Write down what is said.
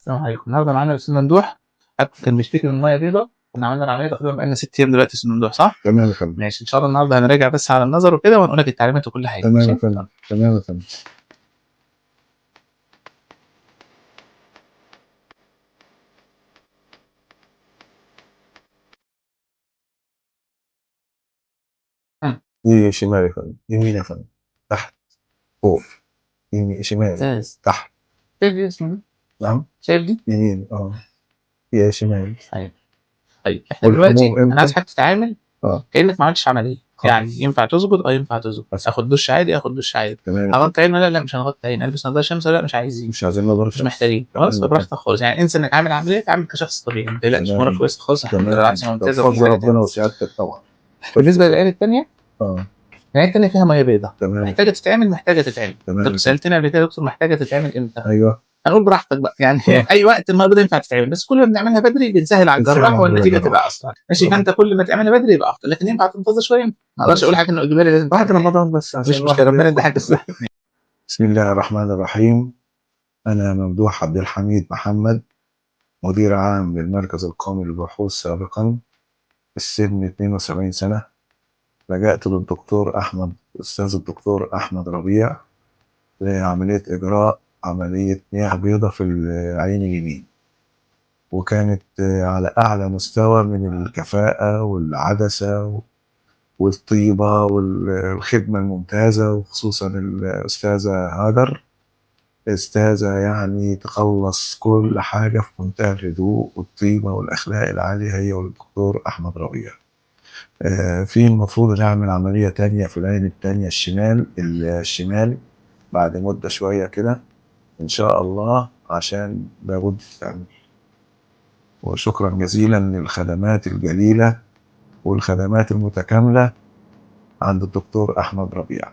السلام عليكم. النهارده معانا الاستاذ ممدوح. كان بيشتكي من ميه بيضاء. كنا عملنا العمليه تقريبا بقالنا 6 ايام دلوقتي. استاذ ممدوح صح؟ تمام يا فندم. ماشي ان شاء الله. النهارده هنراجع بس على النظر وكده ونقول لك التعليمات وكل حاجه. تمام يا ماشي؟ فندم. تمام يا فندم. مم. دي شمال يا فندم، يمين يا فندم، تحت، فوق، يمين، شمال، ممتاز. تحت. شايف دي يا استاذ ممدوح؟ نعم. شايف دي؟ يمين هي شمال. ايوه. طيب احنا والحموم دلوقتي انا عايز امتى؟ حضرتك تتعامل اه كانك ما عملتش عمليه. خلاص. يعني ينفع تظبط او ينفع تظبط. بس اخد دش عادي، اخد دش عادي. تمام. هغطي عين ولا لا؟ مش هنغطي عين. البس نظاره شمس ولا لا؟ مش عايزين. مش عايزين نظر مش شمس. محتاجين. خلاص تمام يا فندم. براحتك خالص. يعني انسى انك عامل عمليه، تعمل كشخص طبيعي. ما تقلقش، امورك تمام. كويسه خالص. الحمد لله. تمام. العافيه طب ممتازه وكل فضل حاجه ربنا تمام. وسعادتك طبعا. بالنسبه للعيله الثانيه، اه العيله التانية فيها ميه بيضاء. تمام. محتاجه تتعمل، محتاجه تتعمل. تمام انت يا فندم. سالتني قبل كده يا دكتور محتاجه تتعمل امتى؟ ايوه. هنقول براحتك بقى يعني. اي وقت الميه البيضاء ينفع تتعمل، بس كل ما بنعملها بدري بنسهل على بنسهل الجراح على والنتيجه تبقى الجراح. اسرع. ماشي؟ فانت كل ما تعملها بدري يبقى افضل، لكن ينفع تنتظر شويه. ما اقدرش اقول ماشي. حاجه انه اجباري لازم بعد تعمل. رمضان بس عشان مش مشكله، الواحد ربنا ياخد. يدي حاجه الصح. بسم الله الرحمن الرحيم. أنا ممدوح عبد الحميد محمد، مدير عام للمركز القومي للبحوث سابقا، السن 72 سنة. لجأت للدكتور أحمد، الأستاذ الدكتور أحمد ربيع، لعملية إجراء عملية مياه بيضاء في العين اليمين، وكانت على أعلى مستوى من الكفاءة والعدسة والطيبة والخدمة الممتازة، وخصوصا الأستاذة هاجر، أستاذة يعني تخلص كل حاجة في منتهى الهدوء والطيبة والأخلاق العالية، هي والدكتور أحمد ربيع. في المفروض نعمل عملية تانية في العين التانية الشمال بعد مدة شوية كده إن شاء الله، عشان لابد تعمل. وشكرا جزيلا للخدمات الجليلة والخدمات المتكاملة عند الدكتور أحمد ربيع.